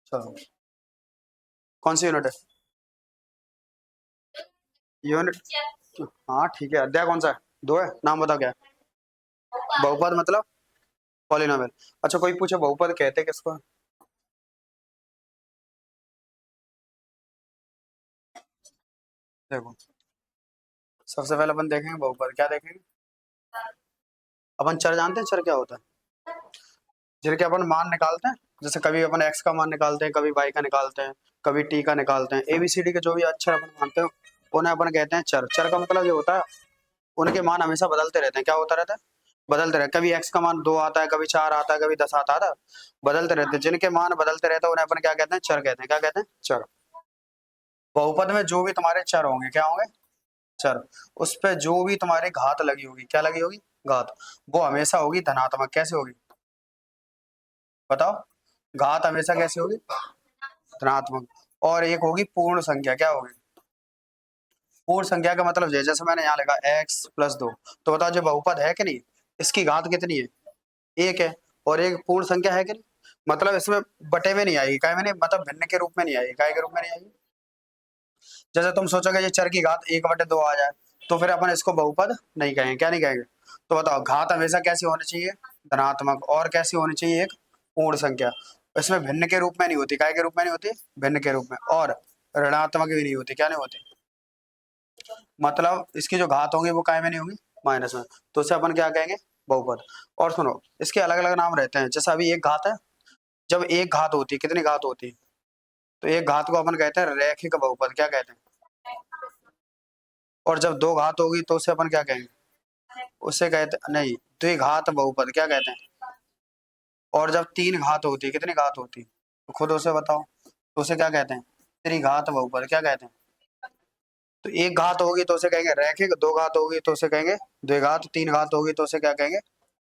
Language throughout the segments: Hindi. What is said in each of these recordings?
चलो, कौन सी यूनिट है? यूनिट। हाँ ठीक है, अध्याय कौन सा है? दो है, नाम बता क्या है? बहुपद मतलब पॉलिनोमियल। अच्छा, कोई पूछे बहुपद कहते किसको? देखो, सबसे पहले अपन देखेंगे बहुपद, क्या देखेंगे? अपन चर जानते हैं, चर क्या होता है? जिनके अपन मान निकालते हैं, जैसे कभी अपन एक्स का मान निकालते हैं, कभी वाई का निकालते हैं, कभी टी का निकालते हैं, एबीसीडी के जो भी अक्षर अपन मानते हैं उन्हें अपन कहते हैं चर। चर का मतलब ये होता है उनके मान हमेशा बदलते रहते हैं। क्या होता रहता है? बदलते रहते। कभी एक्स का मान 2 आता है, कभी 4 आता है, कभी 10 आता है, बदलते रहते हैं। जिनके मान बदलते रहते हैं उन्हें अपन क्या कहते हैं? चर कहते हैं। क्या कहते हैं? चर। बहुपद में जो भी तुम्हारे चर होंगे क्या होंगे? चर। उस पे जो भी तुम्हारे घात लगी होगी, क्या लगी होगी? घात। वो हमेशा होगी धनात्मक। कैसे होगी? बताओ। घात हमेशा कैसे होगी? धनात्मक। और एक होगी पूर्ण संख्या। क्या होगी? पूर्ण संख्या का मतलब जैसे मैंने यहाँ लिखा x प्लस 2, तो बताओ जो बहुपद है कि नहीं, इसकी घात कितनी है? एक है। और एक पूर्ण संख्या है कि नहीं, मतलब इसमें बटे में नहीं आएगी, काय में नहीं, मतलब भिन्न के रूप में नहीं आएगी, काय के रूप में नहीं आएगी। जैसे तुम सोचोगे ये चर की घात 1/2 आ जाए, तो फिर अपन इसको बहुपद नहीं कहेंगे। क्या नहीं कहेंगे? तो बताओ, घात हमेशा कैसी होनी चाहिए? धनात्मक। और कैसी होनी चाहिए? एक पूर्ण संख्या। इसमें भिन्न के रूप में नहीं होती। काय के रूप में नहीं होती? भिन्न के रूप में। और ऋणात्मक भी नहीं होती। क्या नहीं होती? मतलब इसकी जो घात होगी वो काय में नहीं होगी? माइनस में। तो इसे अपन क्या कहेंगे? बहुपद। और सुनो, इसके अलग अलग नाम रहते हैं। जैसे अभी एक घात है, जब एक घात होती है, कितनी घात होती है? तो एक घात को अपन कहते हैं रैखिक बहुपद। क्या कहते हैं? और जब दो घात होगी तो उसे अपन क्या कहेंगे? उसे कहते नहीं, द्विघात बहुपद। क्या कहते हैं? और जब तीन घात होती है, कितनी घात होती है? तो खुद उसे बताओ, तो उसे क्या कहते हैं? त्रिघात बहुपद। क्या कहते हैं? तो एक घात होगी तो उसे कहेंगे रैखिक, दो घात होगी तो उसे कहेंगे द्विघात, तीन घात होगी तो उसे क्या कहेंगे?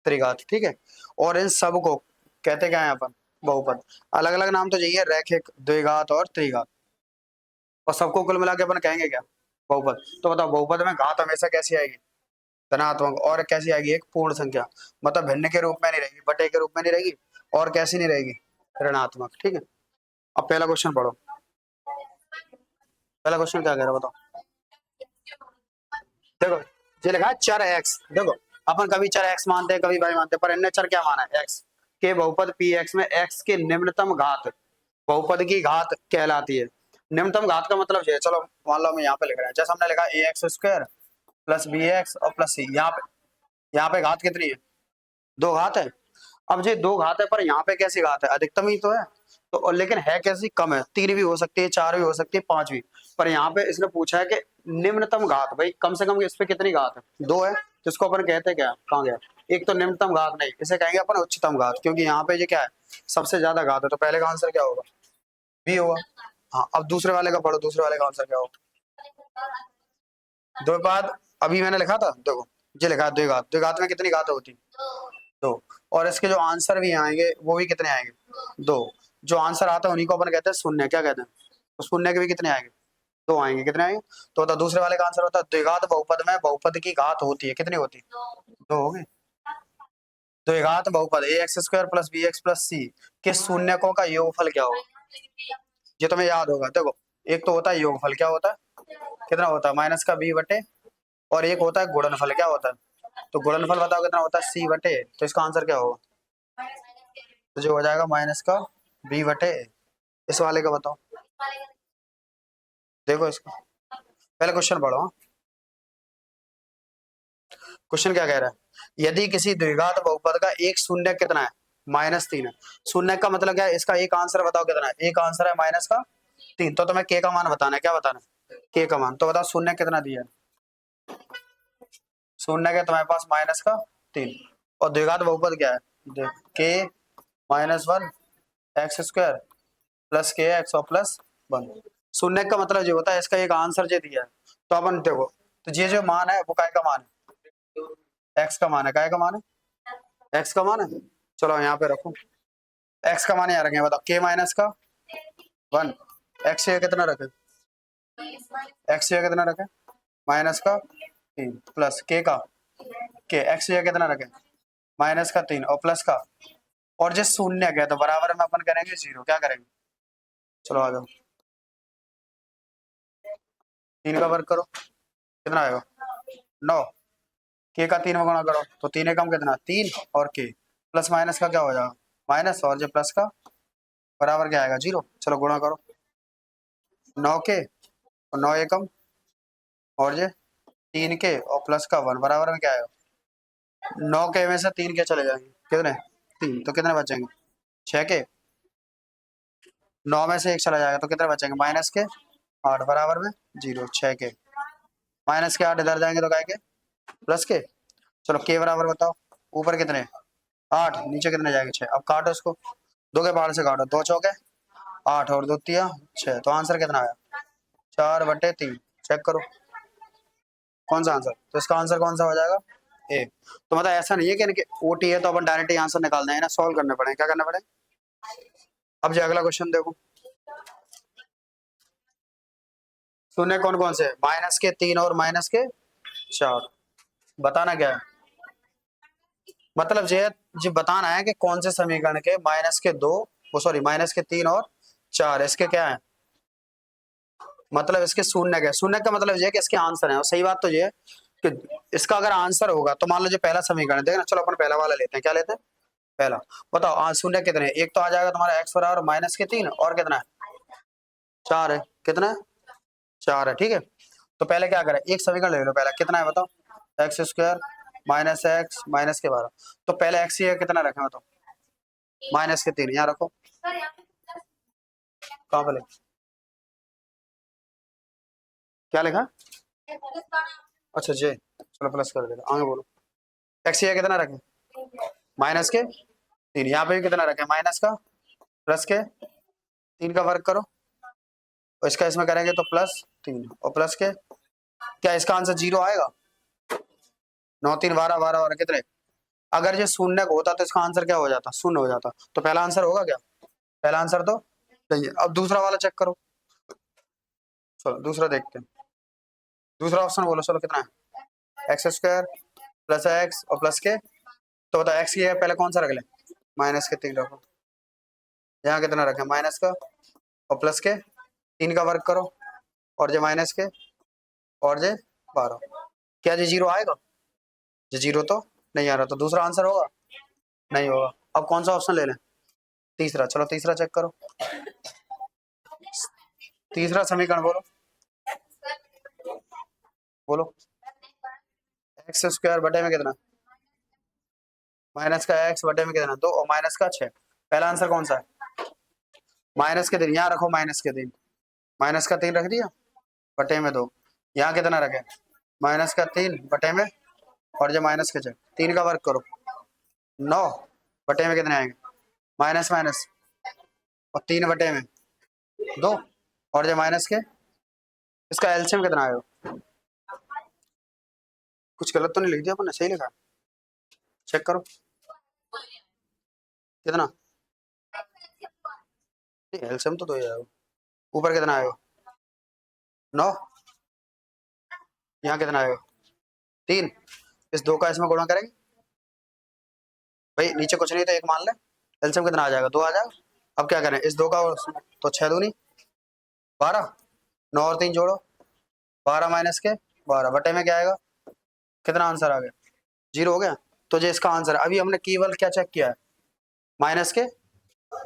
त्रिघात। ठीक है। और इन सब को कहते क्या है अपन? बहुपद। अलग अलग नाम तो यही है, रैखिक, द्विघात और त्रिघात। और सबको कुल मिला के अपन कहेंगे क्या? बहुपद। तो बताओ, बहुपद में घात हमेशा कैसी आएगी? धनात्मक। और कैसी आएगी? एक पूर्ण संख्या। मतलब भिन्न के रूप में नहीं रहेगी, बटे के रूप में नहीं रहेगी। और कैसी नहीं रहेगी? ऋणात्मक। ठीक है। अब पहला क्वेश्चन पढ़ो। पहला क्वेश्चन क्या कह रहा है बताओ। देखो, ये लिखा है चर एक्स। देखो, अपन कभी चर एक्स मानते हैं, कभी वाई मानते हैं, पर इनने चर क्या माना है? एक्स। के बहुपद पी एक्स में एक्स के निम्नतम घात बहुपद की घात कहलाती है। निम्नतम घात का मतलब ये है, चलो मान लो मैं यहाँ पे लिख रहा है, जैसे हमने लिखा a x square plus b x और प्लस सी। यहाँ पे घात कितनी है? दो घात है। अब ये दो घात है, पर यहाँ पे कैसी घात है? अधिकतम ही तो है। तो और लेकिन है कैसी? कम है। तीन भी हो सकती है, चार भी हो सकती है, पांच भी। पर यहाँ पे इसने पूछा है कि निम्नतम घात, भाई कम से कम इस पे कितनी घात है? दो है। तो इसको अपन कहते हैं क्या? कहाँ गया? एक तो निम्नतम घात नहीं, इसे कहेंगे अपन उच्चतम घात, क्योंकि यहाँ पे ये क्या है? सबसे ज्यादा घात है। तो पहले का आंसर क्या होगा? बी होगा। हाँ, अब दूसरे वाले का पढ़ो, दूसरे वाले का आंसर क्या होगा? दो बाद अभी मैंने लिखा था, देखो ये लिखा है द्विघात। द्विघात में कितनी घात होती? दो। और इसके जो आंसर भी आएंगे वो भी कितने आएंगे? दो। जो आंसर आता है उन्हीं को अपन कहते हैं शून्य। क्या कहते हैं? तो शून्य के भी कितने आएंगे? दो आएंगे। कितने आएंगे? तो बता, दूसरे वाले का आंसर होता है द्विघात बहुपद में बहुपद की घात होती है, कितनी होती है? दो होगी। द्विघात बहुपद a x square plus b x plus c के शून्यकों का योगफल क्या होगा? ये तुम्हें याद होगा। देखो, एक तो होता है योगफल। क्या होता है? कितना होता है? माइनस का बी बटे। और एक होता है गुणनफल। क्या होता है? तो गुणनफल बताओ कितना होता है? सी बटे। तो इसका आंसर क्या होगा? तो जो हो जाएगा माइनस का बी बटे। इस वाले का बताओ। देखो इसको, पहले क्वेश्चन पढ़ो। हाँ? क्वेश्चन क्या कह रहा है? यदि किसी द्विघात बहुपद का एक शून्य कितना है? -3 है। शून्य का मतलब क्या है? इसका एक आंसर बताओ कितना है? एक आंसर है -3। तो तुम्हें के का मान बताना है। क्या बताना है? के का मान। तो बताओ शून्य कितना दिया है? शून्य के तुम्हारे पास -3। और द्विघात बहुपद क्या है? के -1 एक्स स्क्वायर प्लस के एक्स और प्लस 1। शून्य का मतलब जो होता है इसका एक आंसर जो दिया है। तो अपन देखो, तो ये जो मान है वो काय का मान है? एक्स का मान है। काय का मान है? एक्स का मान है। चलो यहाँ पे रखो, एक्स का मान यहाँ रखें। बताओ के -1 एक्स ये कितना रखे? एक्स ये कितना रखे? -3 प्लस के एक्स ये कितना रखे? -3 और प्लस का। और जो शून्य क्या, तो बराबर में अपन करेंगे जीरो। क्या करेंगे? चलो आ जाओ, 3 का वर्ग करो, कितना आएगा 9। के का 3 में गुणा करो तो 3 एकम कितना 3, और के प्लस माइनस का क्या हो जाएगा माइनस, और जो प्लस का बराबर क्या आएगा 0। चलो गुणा करो 9 के और 9 एकम, और ये 3 के और प्लस का 1 बराबर में क्या आएगा 9 के में से 3 के चले जाएंगे, कितने 3, तो कितने बचेंगे 6 के। 9 में से 1 चला जाएगा तो कितने बचेंगे माइनस के 8 बराबर में 0। 6 के माइनस के 8 इधर जाएंगे तो क्या के प्लस के। चलो के बराबर बताओ, ऊपर कितने 8, नीचे कितने जाएंगे 6। अब काटो इसको, 2 के पहाड़ से काटो, 2 चौके 8 और 2 तिया 6, तो आंसर कितना आया 4/3। चेक करो कौन सा आंसर, तो इसका आंसर कौन सा हो जाएगा ए। तो मतलब ऐसा नहीं है कि इनके ओटी है तो अपन डायरेक्ट ही आंसर निकाल देंगे ना, सॉल्व करने पड़ेंगे। क्या करना पड़ेगा, अब जो अगला क्वेश्चन देखो, शून्य कौन कौन से माइनस के 3 और माइनस के 4, बताना क्या है, मतलब ये बताना है कि कौन से समीकरण के माइनस के 2, वो सॉरी माइनस के 3 और 4 इसके क्या है, मतलब इसके शून्य के, शून्य का मतलब ये है कि इसके आंसर है। और सही बात तो ये है कि इसका अगर आंसर होगा तो मान लो जो पहला समीकरण है, देखना चलो अपन पहला वाला लेते हैं, क्या लेते हैं पहला। बताओ आज शून्य कितने, एक तो आ जाएगा तुम्हारा एक्स बराबर माइनस के 3 और कितना है 4 है, कितना है 4 है, ठीक है। तो पहले क्या करें, एक समीकरण ले लो, पहला कितना है बताओ x square minus x minus के 12, तो पहले एक्स ही है कितना रखें बताओ माइनस के 3, यहाँ रखो, कहाँ पे लिखा? क्या लिखा, अच्छा जे, चलो प्लस कर देगा, आगे बोलो एक्स ही है कितना रखें माइनस के 3, यहाँ पे भी कितना रखें माइनस का प्लस के 3 का वर्ग करो, और इसका इसमें करेंगे तो +3 और प्लस के, क्या इसका आंसर 0 आएगा 9 3 12 12 और कितने, अगर ये शून्य होता तो इसका आंसर क्या हो जाता शून्य हो जाता, तो पहला आंसर होगा क्या, पहला आंसर तो नहीं है। अब दूसरा वाला चेक करो, चलो दूसरा देखते हैं, दूसरा ऑप्शन बोलो चलो कितना है एक्स स्क्वायर प्लस एक्स और प्लस के, तो बताओ एक्स की है पहले कौन सा रख लें माइनस के 3 रखो, यहाँ कितना रखें माइनस का और प्लस के 3 का वर्ग करो, और जो माइनस के और जे 12, क्या जी 0 आएगा, जी 0 तो नहीं आ रहा, तो दूसरा आंसर होगा नहीं होगा। अब कौन सा ऑप्शन ले लें तीसरा, चलो तीसरा चेक करो, तीसरा समीकरण बोलो, बोलो एक्स स्क्वायर बटे में कितना माइनस का एक्स बटे में कितना 2 और माइनस का 6, पहला आंसर कौन सा है माइनस के 3, यहाँ रखो माइनस के 3, माइनस का 3 रख दिया बटे में 2, यहाँ कितना रखे माइनस का 3 बटे में, और जो माइनस के 6 3 का वर्ग करो 9 बटे में कितने आएंगे माइनस माइनस, और 3 बटे में 2, और जो माइनस के इसका एलसीएम कितना आएगा, कुछ गलत तो नहीं लिख दिया अपन ने, सही लिखा चेक करो कितना, एलसीएम तो 2 ही आएगा, ऊपर कितना आएगा 9, यहाँ कितना आएगा 3, इस 2 का इसमें गुणा करेंगे भाई, नीचे कुछ नहीं तो एक मान ले, एलसीएम कितना आ जाएगा 2 आ जाएगा। अब क्या करें इस 2 का तो 6 दूनी 12, 9 और 3 जोड़ो 12 माइनस के 12 बटे में क्या आएगा, कितना आंसर आ गया 0 हो गया। तो जो इसका आंसर अभी हमने केवल क्या चेक किया है माइनस के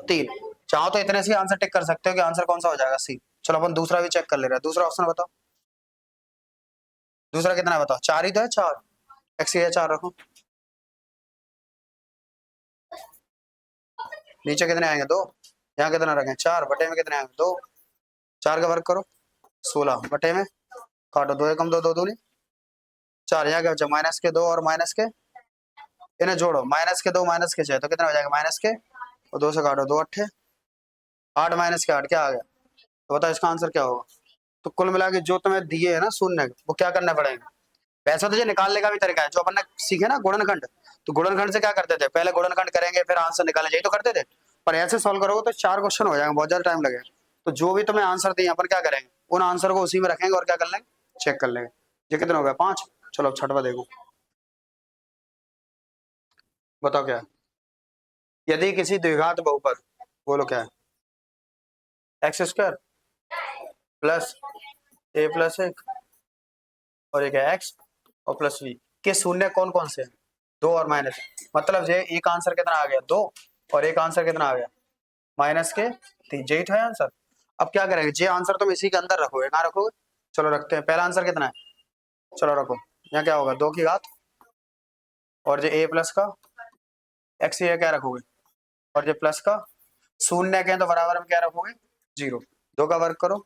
3, चाहो तो इतने से आंसर टिक कर सकते हो कि आंसर कौन सा हो जाएगा सी। चलो अपन दूसरा भी चेक कर ले रहे हैं, दूसरा ऑप्शन बताओ, दूसरा कितना है बताओ 4 ही तो है, 4 एक्स है 4 रखो, नीचे कितने आएंगे 2, यहाँ कितना रखें 4 बटे में कितने आएंगे 2, 4 का वर्ग करो 16 बटे में काटो 2 एकम 2 2 दूनी 4, यहाँ क्या बचा माइनस के 2 और माइनस के, इन्हें जोड़ो माइनस के 2 माइनस के 6, तो कितना हो जाएगा माइनस के और 2 से काटो 2 अट्ठे 8 माइनस के 8 क्या आ गया, तो बताओ इसका आंसर क्या होगा। तो कुल मिला के जो तुम्हें दिए है ना शून्य वो क्या करना पड़ेगा, वैसा तो ये निकालने का भी तरीका है जो अपन ने सीखे ना गुणनखंड, तो गुणनखंड से क्या करते थे पहले गुणनखंड करेंगे फिर आंसर निकालेंगे, यही तो करते थे। पर ऐसे सॉल्व करोगे तो 4 क्वेश्चन हो जाएंगे, बहुत ज्यादा टाइम लगेगा। तो जो भी तुम्हें आंसर दिए अपन क्या करेंगे उन आंसर को उसी में रखेंगे और क्या कर लेंगे चेक कर लेंगे। ये कितना हो गया 5, चलो अब छठवा देखो, बताओ क्या है? यदि किसी द्विघात बहुपद, बोलो क्या है एक्स स्क्वायर प्लस ए प्लस एक और एक है एक्स और प्लस वी के शून्य कौन कौन से हैं? दो और माइनस, मतलब ये एक आंसर कितना आ गया, दो, और एक आंसर कितना आ गया, माइनस के तीन। यही तो है आंसर। अब क्या करेंगे, जे आंसर तुम इसी के अंदर रखोगे, कहाँ रखोगे, चलो रखते हैं। पहला आंसर कितना है, चलो रखो, यहाँ क्या होगा, दो की घात और जो ए प्लस का एक्स, ये क्या रखोगे, और जो प्लस का शून्य के हैं तो बराबर में क्या रखोगे, जीरो। दो का वर्ग करो,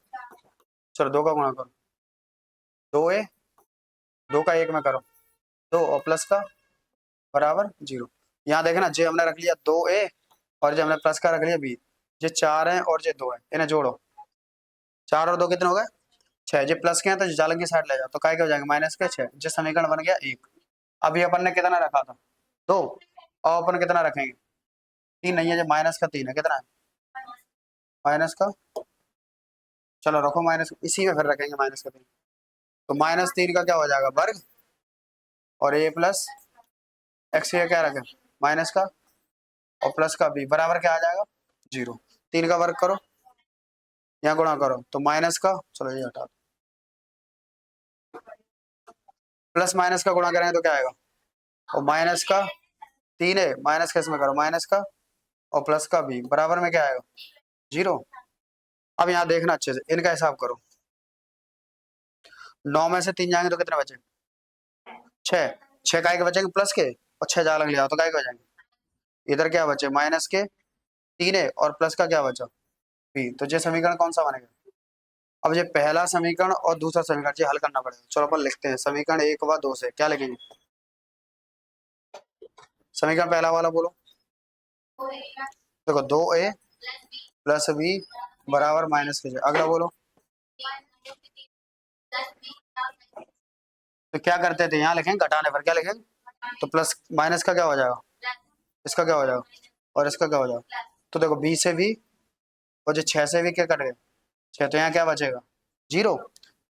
चलो दो का गुणा करो, दो ए, दो का एक में करो, दो और प्लस का बराबर जीरो। यहाँ देखना, जे हमने रख लिया दो ए और जो हमने प्लस का रख लिया बी, ये चार है और ये दो है, इन्हें जोड़ो, चार और दो कितने हो गए, छह। जो प्लस के हैं तो जालन की साइड ले जाओ, तो काय के हो जाएंगे, माइनस के छह। जो समीकरण बन गया एक। अभी अपन ने कितना रखा था, दो, और अपन कितना रखेंगे, तीन नहीं है, जो माइनस का तीन है, कितना है, माइनस का, चलो रखो माइनस, इसी में फिर रखेंगे माइनस का तीन, तो माइनस तीन का क्या हो जाएगा, वर्ग, और ए प्लस एक्स का क्या रखें, माइनस का, और प्लस का बी बराबर क्या आ जाएगा, जीरो। तीन का वर्ग करो, यहाँ गुणा करो, तो माइनस का, चलो ये हटा दो, प्लस माइनस का गुणा करेंगे तो क्या आएगा, और माइनस का तीन है, माइनस का इसमें करो, माइनस का और प्लस का भी बराबर में क्या आएगा, जीरो। अब यहाँ देखना अच्छे से, इनका हिसाब करो, नौ में से तीन जाएंगे तो कितने बचे, छह। छह काय के बचेंगे, प्लस के, और छह जालंग ले आओ तो काय के बचेंगे, इधर क्या बचे, माइनस के तीन है और प्लस का क्या बचा, बी। तो ये समीकरण कौन सा बनेगा, अब ये पहला समीकरण और दूसरा समीकरण ये हल करना पड़ेगा। चलो अपन लिखते हैं, समीकरण एक व दो से क्या लिखेंगे, समीकरण पहला वाला बोलो, देखो दो ए प्लस बी बराबर माइनस के, अगला बोलो, तो क्या करते थे, यहाँ लिखेंगे घटाने पर, क्या लिखेंगे, तो प्लस माइनस का क्या हो जाएगा, इसका क्या हो जाएगा, और इसका क्या हो जाएगा, तो देखो बी से भी और जो छह से भी क्या कट गए, छह, तो यहाँ क्या बचेगा, जीरो।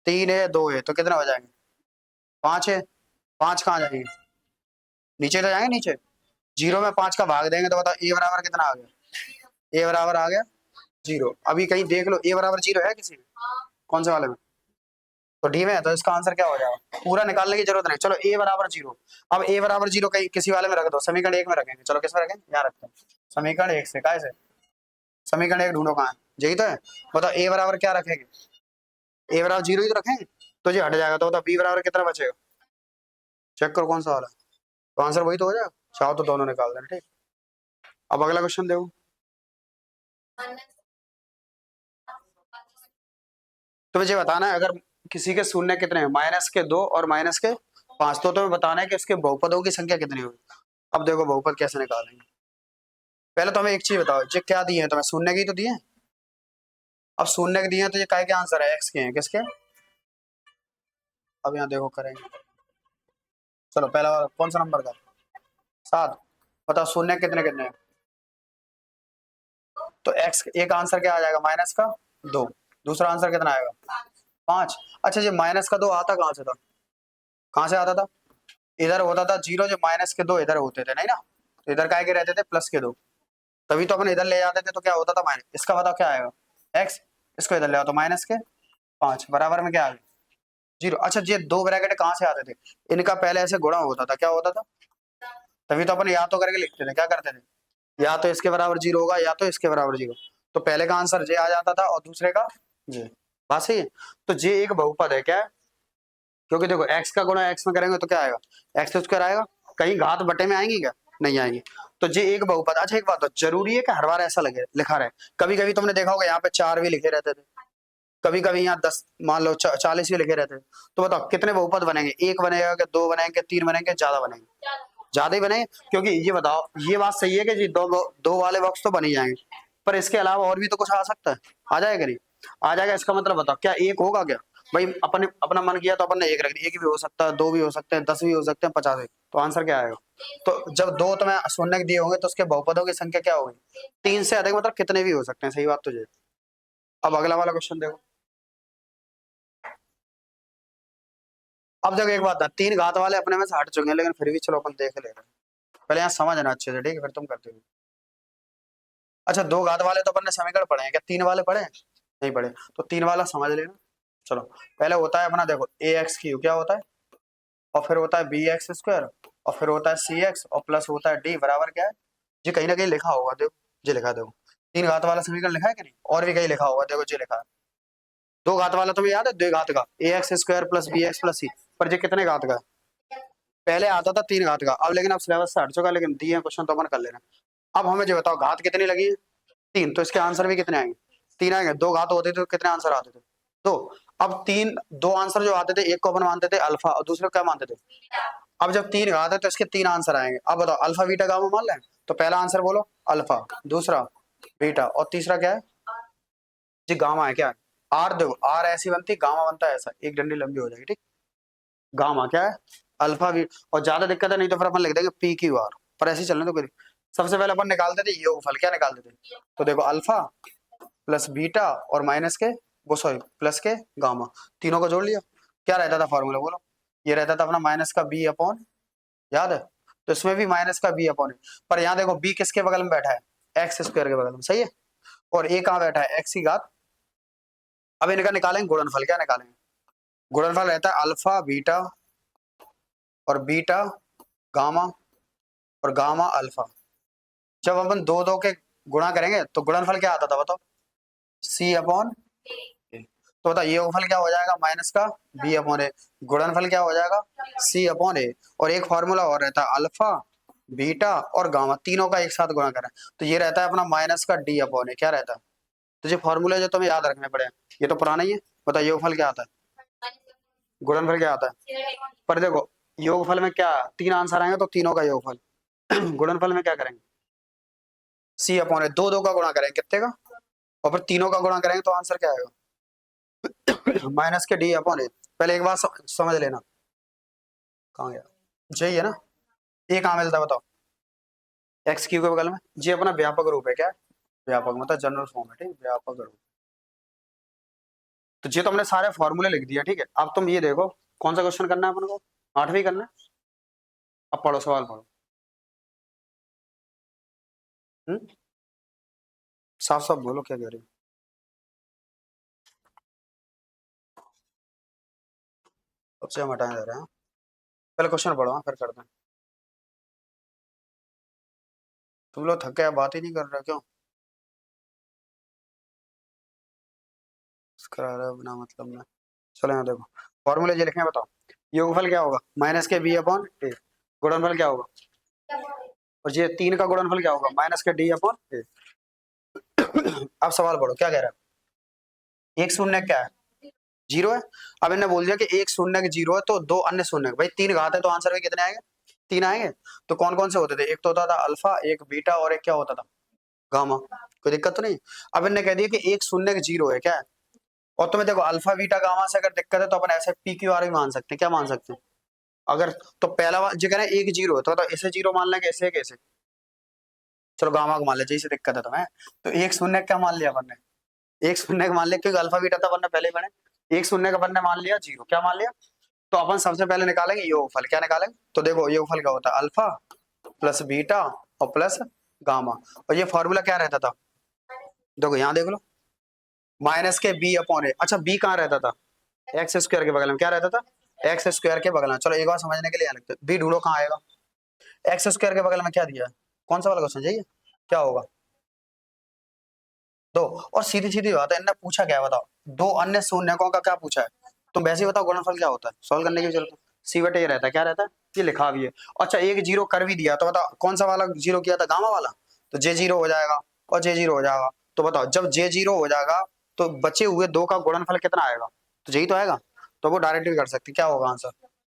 तीन है दो है तो कितना हो जाएंगे, पांच है, पांच कहाँ जाएंगे, नीचे तो जाएंगे, नीचे। जीरो में पांच का भाग देंगे तो बताओ ए बराबर कितना आ गया, ए बराबर आ गया जीरो। अभी कहीं देख लो ए बराबर जीरो है किसी में, कौन से वाले में, तो डी में है, तो इसका आंसर क्या हो जाएगा, पूरा निकालने की जरूरत नहीं, चलो ए बराबर जीरो। अब ए बराबर जीरो कहीं किसी वाले में रख दो, समीकरण एक में रखेंगे, चलो किस में रखें, यहाँ रखते हैं, समीकरण एक से, काय से, समीकरण एक ढूंढो कहाँ है, यही तो है। बताओ ए बराबर क्या रखेंगे, ए बराबर जीरो ही तो रखेंगे, तो ये हट जाएगा, तो बताओ बी बराबर कितना बचेगा, चेक करो कौन सा वाला, तो आंसर वही तो हो जाएगा। चाहो तो दोनों निकाल देना, ठीक। अब अगला क्वेश्चन देखो, तो मुझे बताना है अगर किसी के शून्य कितने हैं, माइनस के दो और माइनस के पांच, तो तुम्हें बताना है कि इसके बहुपदों की संख्या कितनी होगी। अब देखो बहुपद कैसे निकालेंगे, पहले तो हमें एक चीज बताओ, ये क्या दिए हैं तुम्हें, शून्य की तो दिए हैं। अब शून्य के दिए हैं तो ये काय के आंसर है, एक्स के हैं, किसके। अब यहाँ देखो करेंगे, चलो पहला वाला कौन सा नंबर का, सात। बताओ शून्य कितने कितने हैं, तो एक्स एक आंसर क्या आ जाएगा, माइनस का दो, दूसरा आंसर कितना आएगा, पांच। अच्छा ये माइनस का दो आता कहाँ से था, कहाँ से आता था, इधर होता था जीरो, जो माइनस के दो इधर होते थे, नहीं ना, तो इधर काय के रहते थे, प्लस के दो, तभी तो अपन इधर ले जाते थे, तो क्या होता था माइनस, इसका बताओ क्या आएगा, एक्स, इसको इधर ले आओ तो माइनस के पांच बराबर में क्या आ गया, जीरो। अच्छा ये दो ब्रैकेट कहाँ से आते थे, इनका पहले ऐसे गुणा होता था, क्या होता था, तभी तो अपन या तो करके लिखते थे, क्या करते थे, या तो इसके बराबर जीरो होगा या तो इसके बराबर जीरो, तो पहले का आंसर जे आ जाता था और दूसरे का जे। बात सही है। तो जे एक बहुपद है, क्या है, क्योंकि देखो एक्स का गुणा एक्स में करेंगे तो क्या आएगा, एक्स स्क्वायर आएगा, कहीं घात बटे में आएंगी क्या, नहीं आएंगी। तो जे एक बहुपद। अच्छा एक बात तो जरूरी है कि हर बार ऐसा लगे लिखा रहे, कभी कभी तुमने देखा होगा यहाँ पे चार भी लिखे रहते थे, कभी कभी यहाँ 10 मान लो 40 भी लिखे रहते हैं, तो बताओ कितने बहुपद बनेंगे, एक बनेगा कि दो बनेंगे, तीन बनेंगे, ज्यादा बनेंगे, ज्यादा ही बनेंगे। क्योंकि ये बताओ, ये बात सही है कि जी दो दो वाले बॉक्स तो बन ही जाएंगे, पर इसके अलावा और भी तो कुछ आ सकता है, आ जाएगा नहीं, आ जाएगा, इसका मतलब बताओ क्या एक होगा क्या, भाई अपन अपना मन किया तो अपन ने एक रख दिया, एक भी हो सकता है, दो भी हो सकते हैं, 10 भी हो सकते हैं, 50 भी, तो आंसर क्या आएगा। तो जब दो तुम्हें शून्य दिए होंगे तो उसके बहुपदों की संख्या क्या होगी, तीन से अधिक, मतलब कितने भी हो सकते हैं, सही बात तुझे। अब अगला वाला क्वेश्चन देखो, अब देखो एक बात है, तीन घात वाले अपने में से हट चुके हैं, लेकिन फिर भी चलो अपन देख ले रहे हैं, पहले यहाँ समझना अच्छे से, ठीक है, फिर तुम करते हो। अच्छा, दो घात वाले तो अपन ने समीकरण पढ़े हैं क्या? तीन वाले पढ़े हैं? नहीं पढ़े, तो तीन वाला समझ लेना। चलो, पहले होता है अपना, देखो ए एक्स क्यू क्या होता है, और फिर होता है बी एक्स स्क्वायर, और फिर होता है सी एक्स, और प्लस होता है डी बराबर क्या है, जी कहीं ना कहीं लिखा होगा, देखो जी लिखा है, देखो तीन घात वाला समीकरण लिखा है कि नहीं, और भी कहीं लिखा होगा, देखो जी लिखा है। दो घात वाला तुम्हें याद है, दो घात का a x square plus b x plus c, पर ये कितने घात का है? पहले आता था तीन घात का, अब लेकिन अब सिलेबस से हट चुका, लेकिन दिए क्वेश्चन तो अपन कर लेना। अब हमें जो बताओ घात कितनी लगी है? तीन, तो इसके आंसर भी कितने आएंगे? तीन आएंगे। दो घात होते थे तो कितने आंसर आते थे? दो। अब तीन, दो आंसर जो आते थे, एक को अपन मानते थे अल्फा और दूसरे को क्या मानते थे? अब जब तीन घात है तो इसके तीन आंसर आएंगे। अब बताओ अल्फा बीटा गामा मान लें, तो पहला आंसर बोलो अल्फा, दूसरा बीटा, और तीसरा क्या है जी? गामा है क्या है? आर, देखो आर ऐसी बनती, गामा बनता है ऐसा, एक डंडी लंबी हो जाएगी, ठीक। गामा क्या है? अल्फा भी, और ज्यादा दिक्कत है नहीं तो फिर अपन लिख देंगे पी क्यू आर, पर ऐसे ही चलने तो कोई। सबसे पहले अपन निकालते थे योगफल, क्या निकालते थे? तो देखो अल्फा प्लस बीटा और माइनस के, वो सॉरी प्लस के गामा, तीनों को जोड़ लिया। क्या रहता था फॉर्मूला बोलो? ये रहता था अपना माइनस का बी अपॉन, याद है? तो इसमें भी माइनस का बी अपॉन है, पर यहाँ देखो बी किसके बगल में बैठा है? एक्स स्क्वायर के बगल में, सही है। और ए कहाँ बैठा है? एक्स की घात। अब इनका निकालेंगे गुणनफल, क्या निकालेंगे? गुणनफल रहता है अल्फा बीटा और बीटा गामा और गामा अल्फा। जब अपन दो दो के गुणा करेंगे तो गुणनफल क्या आता था बताओ? सी अपॉन ए। तो बताओ ये योगफल क्या हो जाएगा? माइनस का बी अपॉन ए। गुणनफल क्या हो जाएगा? सी अपॉन ए। और एक फॉर्मूला और रहता है अल्फा बीटा और गामा, तीनों का एक साथ गुणा करें तो ये रहता है अपना माइनस का डी अपॉन ए। क्या रहता है? तो ये फॉर्मूले जो तुम्हें याद रखने पड़े, ये तो पुराना ही है। बताओ योगफल क्या आता है, गुणनफल क्या आता है? पर देखो योगफल में क्या, तीन आंसर आएंगे तो तीनों का योगफल। गुणनफल में क्या करेंगे? सी अपॉन है, दो दो का गुणा करेंगे कितने का, और फिर तीनों का गुणा करेंगे तो आंसर क्या आएगा? माइनस के डी अपॉन ए। पहले एक बार समझ लेना, कहाँ गया, यही है ना? ये कहाँ मिलता है बताओ? एक्स क्यू के बगल में। ये अपना व्यापक रूप है, क्या है? व्यापक मतलब जनरल फॉर्म है, ठीक, व्यापक रूप। तो ये तो हमने सारे फॉर्मूले लिख दिया, ठीक है। अब तुम ये देखो कौन सा क्वेश्चन करना है अपन को? आठवीं करना है। अब पढ़ो, सवाल पढ़ो। साफ साफ बोलो क्या कह रहे हो? सबसे हम हटाए जा रहे हैं, पहले क्वेश्चन पढ़ो, हाँ, फिर करते हैं। तुम लोग थके हैं, बात ही नहीं कर रहे क्यों? करा रहे हो बिना मतलब में। चलो यहाँ देखो फॉर्मूले जो लिखे हैं बताओ। योगफल क्या होगा? माइनस के बी अपॉन ए। गुणनफल क्या होगा? और ये तीन का गुणनफल क्या होगा? माइनस के डी अपॉन ए। अब सवाल पढ़ो क्या कह रहा है? एक शून्य क्या है? जीरो है। अब इन्होंने बोल दिया कि एक शून्य के जीरो है तो दो अन्य शून्य, भाई तीन घात है तो आंसर में कितने आएंगे? तीन आएंगे। तो कौन कौन से होते थे? एक तो होता था अल्फा, एक बीटा, और एक क्या होता था? गामा। कोई दिक्कत तो नहीं? अब इन्होंने कह दिया कि एक शून्य के जीरो है, क्या है? और तुम्हें देखो अल्फा बीटा गामा से अगर दिक्कत है तो अपन ऐसे पी क्यू आर भी मान सकते हैं, क्या मान सकते हैं? अगर, तो पहला जो कह रहे हैं एक जीरो है तो मतलब इसे जीरो मान लेंगे, ऐसे कैसे? चलो गामा को मान लेते, इसे दिक्कत है तुम्हें, तो एक शून्य क्या मान लिया अपन ने? एक शून्य का मान लिया, क्योंकि अल्फा बीटा था अपन ने पहले ही पढ़े। एक शून्य का अपन ने मान लिया जीरो, क्या मान लिया? तो अपन सबसे पहले निकालेंगे योगफल, क्या निकालेंगे? तो देखो योगफल क्या होता है? अल्फा प्लस बीटा और प्लस गामा। और ये फॉर्मूला क्या रहता था? देखो यहाँ देख लो, माइनस के बी अपॉन ए। अच्छा बी कहाँ रहता था? एक्स स्क्वायर के बगल में। क्या रहता था? एक्स स्क्वायर के बगल में। चलो एक बार समझने के लिए यहाँ लिखते हैं, बी ढूंढो कहाँ आएगा। एक्स स्क्वायर के बगल में क्या दिया है? कौन सा वाला क्वेश्चन चाहिए? क्या होगा? दो। और सीधी सीधी बात है, इनने पूछा क्या है बताओ? दो अन्य शून्यकों का क्या पूछा है? तुम वैसे ही बताओ गुणनफल क्या होता है, सॉल्व करने की भी जरूरत है। सी बटे ये रहता है, क्या रहता है? ये लिखा भी है। अच्छा एक जीरो कर भी दिया तो बताओ कौन सा वाला जीरो किया था? गामा वाला। तो जे जीरो हो जाएगा और जे जीरो हो जाएगा। तो बताओ जब जे जीरो हो जाएगा तो बचे हुए दो का गुणनफल कितना आएगा? तो यही तो आएगा। तो वो डायरेक्ट भी कर सकते, क्या होगा आंसर?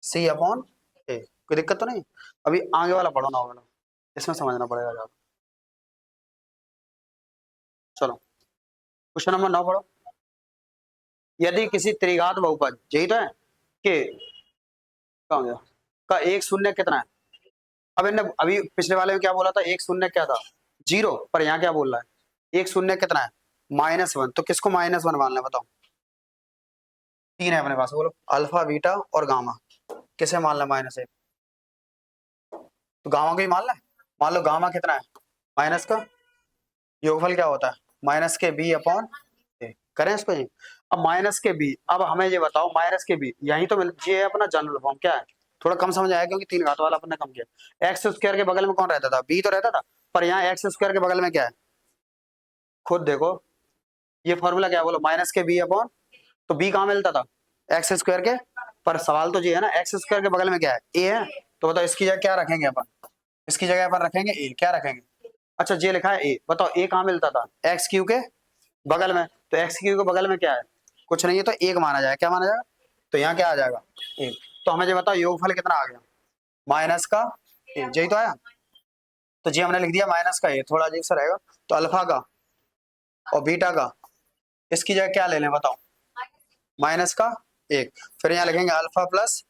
सी अपॉन ए। कोई दिक्कत तो नहीं? अभी आगे वाला पढ़ो ना वाला, इसमें समझना पड़ेगा ज्यादा। चलो क्वेश्चन नंबर 9 पढ़ो। यदि किसी त्रिघात बहुपद, यही तो है, कि कहाँ गया, का एक शून्य कितना है? अब इन्होंने अभी पिछले वाले में क्या बोला था? एक शून्य क्या था? जीरो। पर यहाँ क्या बोल रहा है? एक शून्य कितना है? -1। तो किसको -1 मानना है बताओ? तीन है अपने पास, बोलो अल्फा बीटा और गामा, किसे मानना है -1? तो गामा को ही मान ला। मान लो गामा कितना है? माइनस का योगफल क्या होता है? माइनस के बी अपॉन ए। करें इसको जी। अब माइनस के बी, अब हमें ये बताओ माइनस के बी, यही तो ये है अपना जनरल फॉर्म। क्या है? थोड़ा कम समझ आया क्योंकि तीन घात वाला अपने कम किया। एक्स स्क्वायर के बगल में कौन रहता था? बी तो रहता था, पर यहाँ एक्स स्क्वायर के बगल में क्या है? खुद देखो, ये फॉर्मूला क्या है बोलो? माइनस के बी अपॉन, तो बी कहाँ मिलता था? एक्स स्क्वायर के। पर सवाल तो ये है ना, एक्स स्क्वायर के बगल में क्या है? ए है। तो बताओ इसकी जगह क्या रखेंगे अपन? इसकी जगह अपन रखेंगे ए। क्या रखेंगे? अच्छा ये लिखा है ए, बताओ ए कहाँ मिलता था? एक्स क्यू के बगल में। तो एक्स क्यू के बगल में क्या है? कुछ नहीं है, तो एक माना जाएगा। क्या माना जाएगा? तो यहाँ क्या आ जाएगा? एक। तो हमें ये बताओ योगफल कितना आ गया? माइनस का ए, यही तो आया। तो जी हमने लिख दिया माइनस का ए, थोड़ा अजीब सा रहेगा। तो अल्फा का और बीटा का, इसकी जगह क्या ले लें बताओ? माइनस का एक। फिर यहाँ लिखेंगे अल्फा प्लस,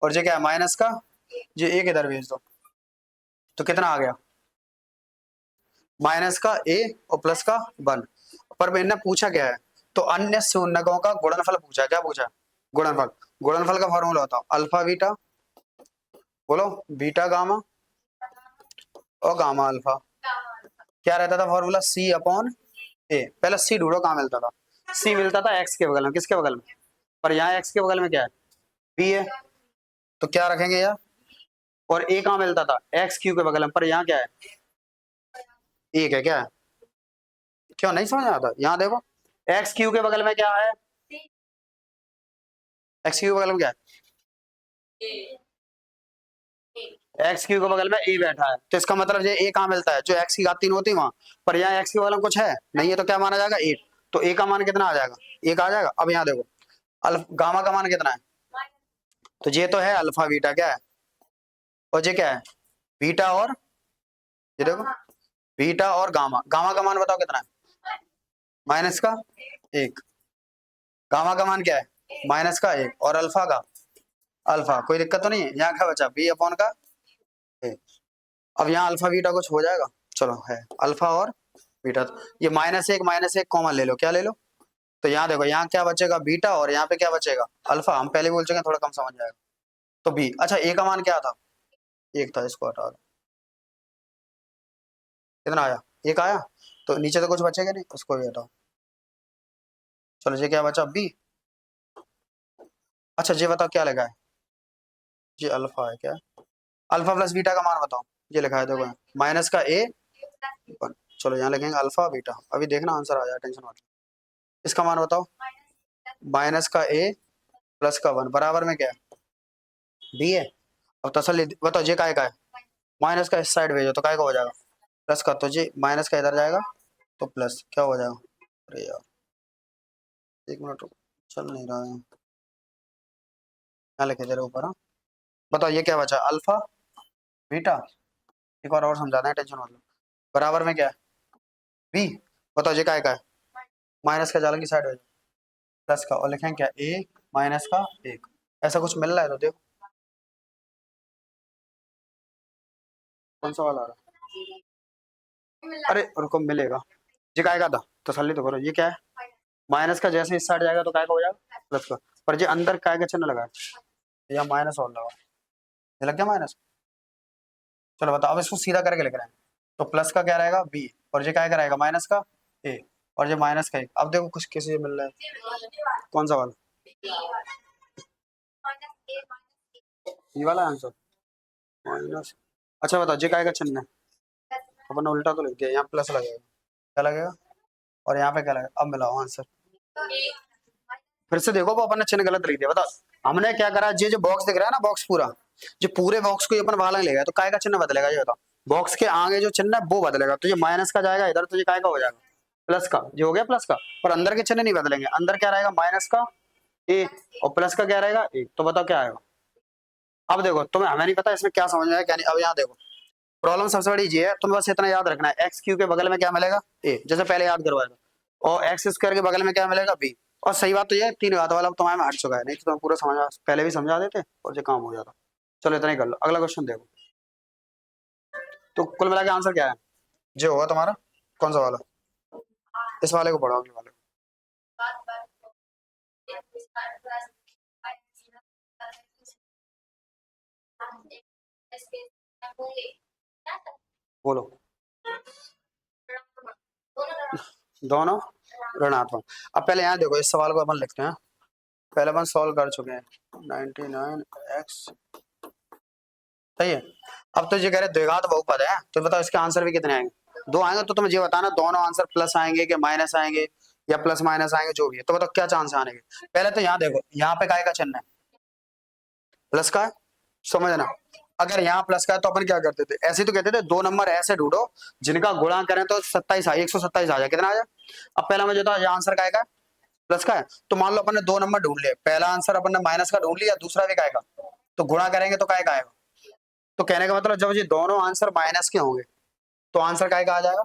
और ये क्या है? माइनस का, ये एक इधर भेज दो। तो कितना आ गया? माइनस का ए और प्लस का वन। पर मैंने पूछा क्या है? तो अन्य शून्यकों का गुणनफल पूछा है। क्या पूछा है? गुणनफल। गुणनफल का फॉर्मूला बताओ। अल्फा बीटा, बोलो, बीटा गामा और गामा अल्फा। क्या रहता था फॉर्मूला? सी अपॉन ए। पहले सी ढूंढो, कहाँ मिलता था? सी मिलता था एक्स के बगल में। किसके बगल में? पर यहाँ एक्स के बगल में क्या है? बी है। तो क्या रखेंगे यार? और ए कहाँ मिलता था? एक्स क्यू के बगल में। पर यहाँ क्या है? एक है। क्या है? क्यों नहीं समझ आता? यहाँ देखो, एक्स क्यू के बगल में क्या है? एक्स क्यू के बगल में क्या है? एक्स क्यू के बगल में ए बैठा है, तो इसका मतलब ये ए कहाँ मिलता है? जो एक्स की घात 3 होती है वहां। पर यहाँ एक्स के बगल में कुछ है नहीं है, तो क्या माना जाएगा? 8। तो ए का मान कितना आ जाएगा? 1 आ जाएगा। अब यहाँ देखो, गामा का मान कितना है? तो ये तो है अल्फा बीटा। क्या है? और ये क्या है? बीटा और, ये देखो, बीटा और गामा। गामा का मान बताओ कितना है? माइनस का एक। गामा का मान क्या है? माइनस का एक। और अल्फा का, अल्फा कोई दिक्कत तो नहीं है? यहाँ क्या बचा? बी अपॉन का ए। अब यहाँ अल्फा बीटा कुछ हो जाएगा? चलो है अल्फा और बीटा। तो ये माइनस एक कॉमन ले लो। क्या ले लो? तो यहाँ देखो, यहाँ क्या बचेगा? बीटा, और यहाँ पे क्या बचेगा? अल्फा। हम पहले बोल चुके हैं, थोड़ा कम समझ जाएगा। तो बी। अच्छा ए का मान क्या था? एक था, इसको हटा दो। कितना आया? एक आया। तो नीचे तो कुछ बचेगा नहीं, उसको भी हटाओ। चलो ये क्या बचा? बी। अच्छा ये बताओ क्या लगा है? ये अल्फा है। क्या? अल्फा प्लस बीटा का मान बताओ। ये लिखा है देखो, माइनस का ए वन। चलो यहाँ लिखेंगे अल्फा बीटा। अभी देखना आंसर आ जाए, टेंशन मत। इसका मान बताओ। माइनस का ए प्लस का वन बराबर में क्या है? बी है। अब तसल्ली बताओ, ये काय का है? माइनस का इस साइड भेजो तो काय का हो जाएगा? प्लस का। तो जी माइनस का इधर जाएगा, तो प्लस क्या हो जाएगा? अरे यार एक मिनट रुको, चल नहीं रहा है। यहाँ लिखे तेरे ऊपर। हाँ बताओ ये क्या बचा? Alpha beta. एक बार और समझाना है, टेंशन मत लो। बराबर में क्या है? बी। बताओ ये काय का है? माइनस का जालन की साइड भेजो, प्लस का। और लिखेंगे क्या? ए माइनस का एक। ऐसा कुछ मिल रहा है तो देखो कौन सा वाला आ रहा है। अरे रुको, मिलेगा। ये काय का था? तसल्ली तो करो। ये क्या है? माइनस का जैसे इस साइड जाएगा तो काय का हो जाएगा? प्लस का। पर ये अंदर काय का चिन्ह लगा है, या माइनस और लगा, ये लग गया माइनस। चलो बताओ, अब इसको सीधा करके लिख रहे हैं। तो प्लस का क्या रहेगा? बी। और ये क्या रहेगा? माइनस का ए। और ये माइनस का एक। अब देखो कुछ किसी से मिल रहा है, कौन सा वाला? ये वाला आंसर माइनस। अच्छा बताओ ये काय का चिन्ह है? अपन ने उल्टा तो लिख दिया, यहाँ प्लस लगेगा। क्या लगेगा? और यहाँ पे क्या लगेगा? अब मिलाओ आंसर। फिर से देखो, वो अपन ने चिन्ह गलत लिख दिया। बताओ हमने क्या करा? ये जो बॉक्स दिख रहा है ना, बॉक्स पूरा, जो पूरे बॉक्स को अपन बाहर ले गया, तो काय का चिन्ह बदलेगा? ये बताओ। बॉक्स के आगे जो चिन्ह है वो बदलेगा। तो ये माइनस का जाएगा इधर, तो ये काय का हो जाएगा? प्लस का। जो हो गया प्लस का। पर अंदर के चिन्ह नहीं बदलेंगे। अंदर क्या रहेगा? माइनस का ए, और प्लस का क्या रहेगा? ए। तो बताओ क्या आएगा? अब देखो, तुम्हें हमें नहीं पता इसमें क्या समझ में आया क्या नहीं। अब यहाँ देखो, प्रॉब्लम सबसे बड़ी ये है, तुम्हें बस इतना याद रखना है, एक्स क्यू के बगल में क्या मिलेगा? ए, जैसे पहले याद करवाया था। और एक्स स्क्वायर के बगल में क्या मिलेगा? बी। और सही बात तो ये है, तीन घात वाला तुम्हारे में हट चुका है, नहीं तो तुम्हें पूरा समझ पहले भी समझा देते और ये काम हो जाता। चलो इतना ही कर लो, अगला क्वेश्चन देखो। तो कुल मिला के आंसर क्या है जो होगा तुम्हारा? कौन सा वाला? इस वाले को पढ़ो, अगले वाले को। बोलो। दोनों ऋणात्मक। अब पहले यहाँ देखो, इस सवाल को अपन लिखते हैं, पहले अपन सॉल्व कर चुके हैं 99x, सही है। अब तो ये कह रहे द्विघात बहुपद है, तो बताओ इसके आंसर भी कितने आएंगे, दो आएंगे, तो तुम्हें ये बताना दोनों आंसर प्लस आएंगे कि माइनस आएंगे या प्लस माइनस आएंगे, जो भी है, तो बताओ क्या चांस आने के। पहले तो यहाँ देखो, यहाँ पे काय का चिन्ह है, प्लस का है, समझना। अगर यहाँ प्लस का है तो अपन क्या करते थे, ऐसे तो कहते थे दो नंबर ऐसे ढूंढो जिनका गुणा करें तो 27 127 आ जाए, कितना आ जाए। अब पहला मुझे तो आंसर काय का प्लस का है, तो मान लो अपन ने दो नंबर ढूंढ लिए, पहला आंसर अपन ने माइनस का ढूंढ लिया, दूसरा भी काय का, तो गुणा करेंगे तो काय का आएगा। तो कहने का मतलब जब ये दोनों आंसर माइनस के होंगे तो आंसर काय का आ जाएगा,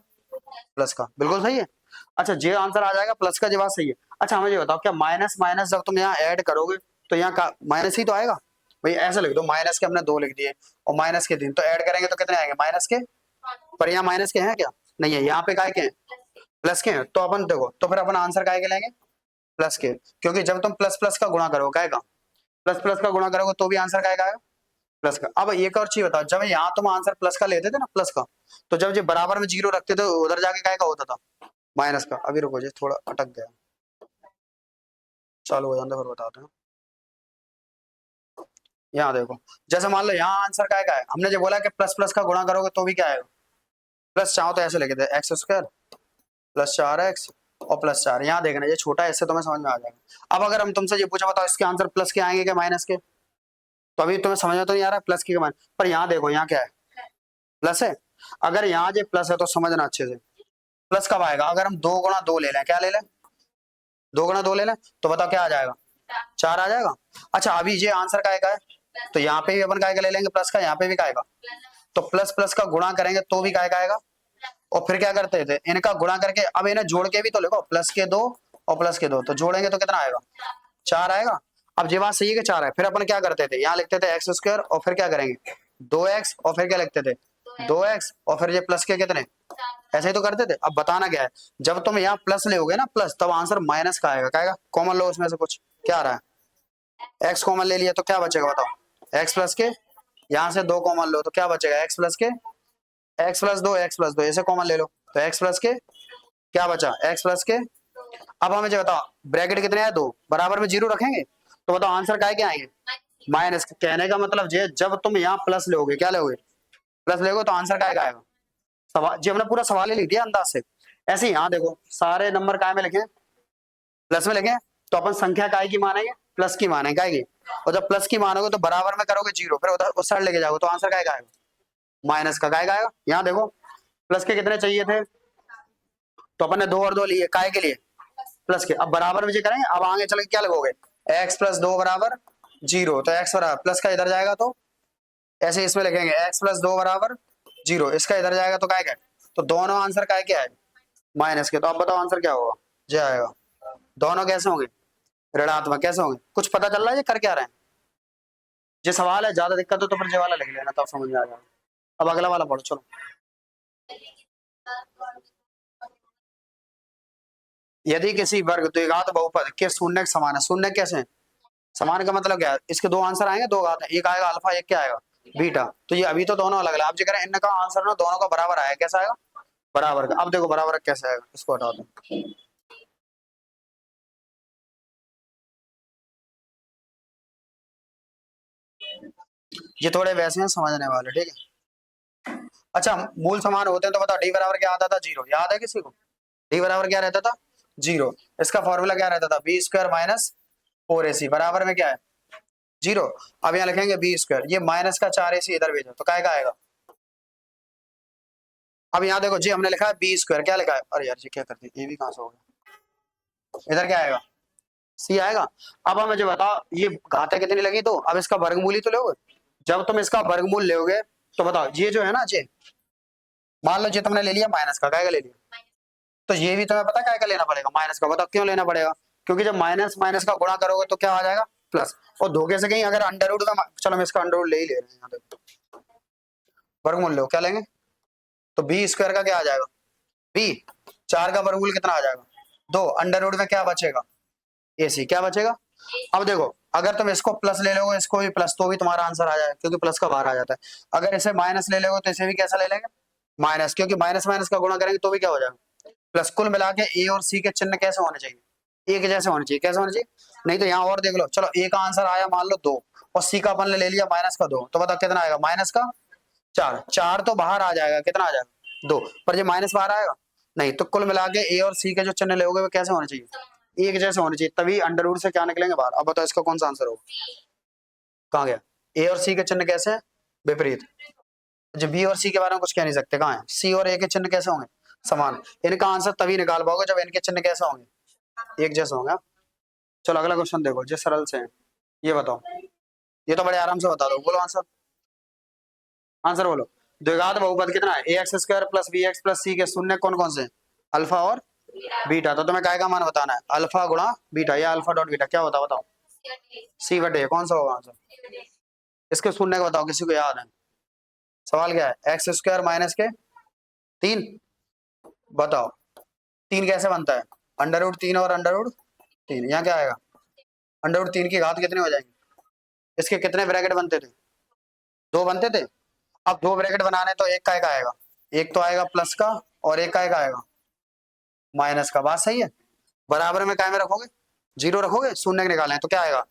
प्लस का, बिल्कुल सही है। अच्छा, जे आंसर आ जाएगा प्लस का, जवाब सही है। अच्छा हमें ये बताओ, क्या माइनस माइनस जब तुम यहाँ ऐड करोगे तो यहाँ का माइनस ही तो आएगा, भाई ऐसे लिख दो, माइनस के हमने दो लिख दिए और माइनस के 3, तो ऐड करेंगे तो कितने आएंगे माइनस के, पर यहाँ माइनस के हैं क्या, नहीं है, यहाँ पे काय के हैं, प्लस के हैं, तो अपन देखो, तो फिर अपन आंसर काय के लेंगे, प्लस के, क्योंकि जब तुम प्लस प्लस का गुणा करोगे काय का, प्लस प्लस का गुणा करोगे तो भी आंसर काय का आएगा, प्लस का। अब एक और चीज बताओ, जब यहाँ तुम आंसर प्लस का लेते थे ना, प्लस का, तो जब ये बराबर में जीरो रखते थे उधर जाके काय का होता था, माइनस का। अभी रुको जी, थोड़ा अटक गया, चालू हो जाता फिर बताते हैं। यहाँ देखो, जैसे मान लो यहाँ आंसर काय का है, हमने जो बोला कि प्लस प्लस का गुणा करोगे तो भी क्या आएगा, प्लस, चाहो तो ऐसे लिखे थे एक्स स्क्वायर प्लस 4x और प्लस 4, यहाँ देखना ये छोटा है, इससे तुम्हें समझ में आ जाएगा। अब अगर हम तुमसे ये पूछा बताओ इसके आंसर प्लस के आएंगे क्या माइनस के, तो अभी तुम्हें समझ में तो नहीं आ रहा प्लस के माइनस, पर यहाँ देखो यहाँ क्या है, प्लस है। अगर यहाँ जो प्लस है तो समझना अच्छे से, प्लस कब आएगा, अगर हम 2 गुणा 2 ले लें, क्या ले लें, 2 गुणा 2 ले लें, तो बताओ क्या आ जाएगा, 4 आ जाएगा। अच्छा अभी ये आंसर काय का है, तो यहाँ पे भी अपन काय का ले लेंगे प्लस का, यहाँ पे भी काय का, तो प्लस प्लस का गुणा करेंगे तो भी काय का आएगा, और फिर क्या करते थे इनका गुणा करके, अब इन्हें जोड़ के भी तो लिखो, प्लस के 2 और प्लस के 2, तो जोड़ेंगे तो कितना आएगा, 4 आएगा। अब ये बात सही है कि 4 है, फिर अपन क्या करते थे, यहाँ लिखते थे एक्स स्क्वायर और फिर क्या करेंगे 2x और फिर क्या लिखते थे 2x और फिर ये प्लस के कितने, ऐसे ही तो करते थे। अब बताना क्या है, जब तुम यहाँ प्लस ले ना प्लस, तब आंसर माइनस का आएगा, क्या आएगा, कॉमन लो उसमें से कुछ, क्या आ रहा है, एक्स कॉमन ले लिया तो क्या बचेगा बताओ, एक्स प्लस के, यहाँ से 2 कॉमन लो तो क्या बचेगा, एक्स प्लस के, एक्स प्लस 2 एक्स प्लस 2 ऐसे कॉमन ले लो, तो एक्स प्लस के क्या बचा, एक्स प्लस के। अब हमें जो बताओ ब्रैकेट कितने हैं, 2, बराबर में 0 रखेंगे, तो बताओ आंसर काय के आएंगे, माइनस। कहने का मतलब ये जब तुम यहाँ प्लस लोगे, क्या लोगे, प्लस लोगे, तो आंसर काय का आएगा, सवाल जी हमने पूरा सवाल ही लिख दिया अंदाज से। ऐसे यहाँ देखो सारे नंबर काय में लिखे, प्लस में लिखे, तो अपन संख्या काय की मानेंगे, प्लस की मानेंगे, काय की, और जब प्लस की मानोगे तो बराबर में करोगे 0, फिर उधर उस साइड लेके जाओगे तो आंसर काय का आएगा, माइनस का। काय का आएगा, यहाँ देखो प्लस के कितने चाहिए थे, तो अपन ने 2 और 2 लिए, काय के लिए, प्लस के। अब बराबर में करेंगे, अब आगे चल के क्या लगोगे, x प्लस 2 बराबर 0, तो x बराबर प्लस का इधर जाएगा तो ऐसे इसमें लिखेंगे x प्लस 2 बराबर 0, इसका इधर जाएगा तो काय का, तो दोनों आंसर काय के आए, माइनस के। तो अब बताओ आंसर क्या होगा, जे आएगा, दोनों कैसे होंगे, ऋणात्मक, कैसे होंगे, कुछ पता चल रहा है ये कर क्या रहे हैं, ये सवाल है, ज्यादा दिक्कत हो तो फिर जे वाला लिख लेना, तब समझ में आ जाएगा। अब अगला वाला पढ़ो चलो। यदि किसी वर्ग द्विघात बहुपद के शून्य के समान है, शून्य कैसे है, समान का मतलब क्या है, इसके 2 आंसर आएंगे, 2 घात है, एक आएगा अल्फा, एक क्या आएगा बीटा, तो ये अभी तो दोनों अलग अलग, आप जो कह रहे हैं इनका आंसर ना दोनों का बराबर आएगा, कैसा आएगा, बराबर का। अब देखो बराबर कैसे आएगा, इसको हटा दो, ये थोड़े वैसे हैं समझने वाले, ठीक है। अच्छा मूल समान होते हैं तो बताओ डी बराबर क्या आता था, 0, याद है किसी को, डी बराबर क्या रहता था, 0। इसका फॉर्मूला क्या रहता था, बी स्क्वायर माइनस 4ac बराबर में क्या है 0। अब यहाँ लिखेंगे बी स्क्वायर, ये माइनस का 4ac इधर भेजो तो काय का आएगा। अब यहाँ देखो जी हमने लिखा है बी स्क्वायर, क्या लिखा है, अरे यार जी क्या करते हैं, ये भी कहां से हो गया, इधर क्या आएगा सी आएगा। अब हमें जो बताओ ये घातें कितनी लगी, तो अब इसका वर्गमूल ही तो लोगे, जब तुम इसका वर्गमूल लोगे तो बताओ ये जो है ना जी, मान लो जी तुमने ले लिया माइनस का, काय का ले लिया, तो ये भी तुम्हें पता काय का लेना पड़ेगा, माइनस का। बताओ क्यों लेना पड़ेगा, क्योंकि जब माइनस माइनस का गुणा करोगे तो क्या आ जाएगा प्लस, और धोखे से कहीं अगर अंडर रूट का, चलो हम इसका अंडर रूट ले ही ले रहे हैं, यहाँ देखो वर्गमूल लो क्या लेंगे, तो बी स्क्वायर का क्या आ जाएगा, बी 4 का वर्गमूल कितना आ जाएगा 2, अंडर रूट में क्या बचेगा ac, क्या बचेगा। अब देखो अगर तुम इसको प्लस ले लोगे, इसको भी प्लस, तो भी तुम्हारा आंसर आ जाएगा, क्योंकि प्लस का बाहर आ जाता है। अगर इसे माइनस ले लोगे तो इसे भी कैसा ले लेंगे माइनस, क्योंकि माइनस माइनस का गुणा करेंगे तो भी क्या हो जाएगा प्लस कुल मिला के ए और सी के चिन्ह कैसे होने चाहिए? एक जैसे होने चाहिए। कैसे होने चाहिए? नहीं तो यहाँ और देख लो, चलो ए का आंसर आया मान लो 2 और सी का अपन ने ले लिया -2, तो बताओ कितना आएगा? -4। 4 तो बाहर आ जाएगा, कितना आ जाएगा? 2, पर ये माइनस बाहर आएगा नहीं। तो कुल मिला के ए और सी के जो चिन्ह लोगे वो कैसे होने चाहिए? एक जैसे होने चाहिए, तभी अंडर रूट से क्या निकलेंगे बाहर। अब बताओ इसका कौन सा आंसर होगा? कहाँ गया? ए और सी के चिन्ह कैसे हैं? विपरीत। जो बी और सी के बारे में कुछ कह नहीं सकते, कहाँ है? सी और ए के चिन्ह कैसे होंगे? समान। इनका आंसर तभी निकाल पाओगे जब इनके चिन्ह कैसे होंगे? एक जैसे होंगे। चलो अगला क्वेश्चन देखो, जो सरल से है, ये बताओ। ये तो बड़े आराम से बता दो, बोलो आंसर। आंसर बोलो। द्विघात बहुपद कितना है? A x square plus b x plus c के शून्य कौन कौन से? अल्फा और बीटा। तो तुम्हें काय का मान बताना है? अल्फा गुणा बीटा या अल्फा डॉट बीटा। क्या होता है बताओ? सी/ए। कौन सा होगा आंसर? इसके शून्य का बताओ, किसी को याद है? सवाल क्या है? एक्स स्क्वायर माइनस के 3। बताओ 3 कैसे बनता है? √3 और √3। यहाँ क्या आएगा? √3 की घात कितने हो जाएंगे? इसके कितने ब्रैकेट बनते थे? 2 बनते थे। अब 2 ब्रैकेट बनाने तो एक का एक आएगा, एक तो आएगा प्लस का और एक का एक आएगा माइनस का। बात सही है। बराबर में काय में रखोगे? 0 रखोगे। शून्य निकालना है तो क्या आएगा?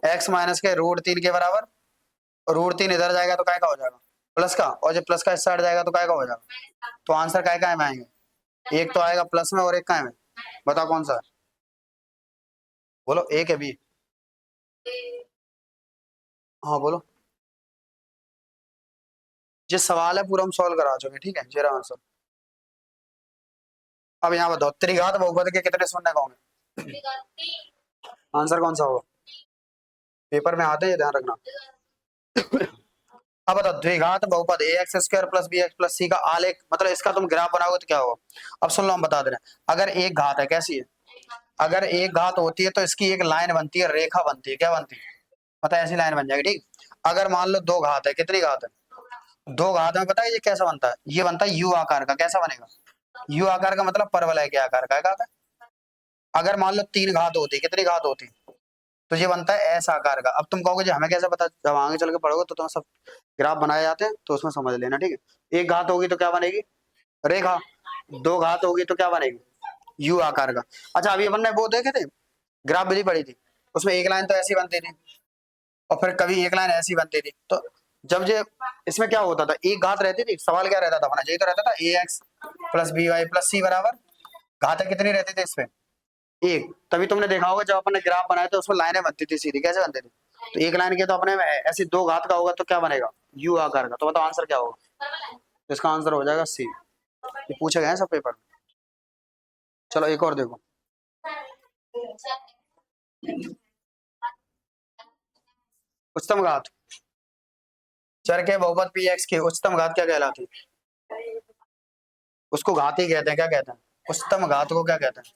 x माइनस के √3 के बराबर। √3 इधर जाएगा तो काय का हो जाएगा? प्लस का। और जब प्लस का इस साइड जाएगा तो काय का हो जाएगा? तो आंसर काय का में आएंगे? एक तो आएगा प्लस में और एक काय में। बताओ कौन सा है? बोलो, ए के बी? हाँ बोलो। जिस सवाल है पूरा हम सॉल्व करा चुके, ठीक है। जरा आंसर अब यहाँ बताओ, त्रिघात बहुपद के कितने शून्य होंगे? आंसर कौन सा होगा? पेपर में आते हैं, ध्यान रखना। अब बताओ, द्विघात बहुपद a x square plus b x plus c का आलेख, मतलब इसका तुम ग्राफ बनाओगे तो क्या होगा? अब सुन लो, हम बता दे रहे हैं। अगर एक घात है, कैसी है? अगर एक घात होती है तो इसकी एक लाइन बनती है, रेखा बनती है। क्या बनती है? पता है? ऐसी लाइन बन जाएगी, ठीक। अगर मान लो 2 घात है, कितनी घात है? 2 घात में पता है ये कैसा बनता है? ये बनता है यू आकार का। कैसा बनेगा? यू आकार का मतलब परवलय के आकार का है। अगर मान लो 3 घात होती, कितनी घात होती? तो ये बनता है एस आकार का। अब तुम कहोगे जी हमें कैसे पता? जब आगे चल के पढ़ोगे तो तुम्हें सब ग्राफ बनाए जाते हैं, तो उसमें समझ लेना, ठीक है। एक घात होगी तो क्या बनेगी? रेखा। 2 घात होगी तो क्या बनेगी? यू आकार का। अच्छा, अभी अपन ने वो देखे थे, ग्राफ विधि पढ़ी थी, उसमें एक लाइन तो ऐसी बनती थी और फिर कभी एक लाइन ऐसी बनती थी। तो जब ये इसमें क्या होता था? एक घात रहती थी। सवाल क्या रहता था अपना? यही तो रहता था, a x plus b y plus c बराबर घातें कितनी रहती थी इसमें? एक। तभी तुमने देखा होगा जब अपने ग्राफ बनाए थे उसमें लाइनें बनती थी सीधी। कैसे बनती थी? तो एक लाइन के तो अपने में ऐसी 2 घात का होगा तो क्या बनेगा? यू आकार का। तो बताओ आंसर क्या होगा? तो इसका आंसर हो जाएगा सी। ये पूछे गए हैं सब पेपर में। चलो एक और देखो। उच्चतम घात। चर के बहुपद पी एक्स की उच्चतम घात क्या कहलाती है? उसको घात ही कहते हैं। क्या कहते हैं? उच्चतम घात को क्या कहते हैं?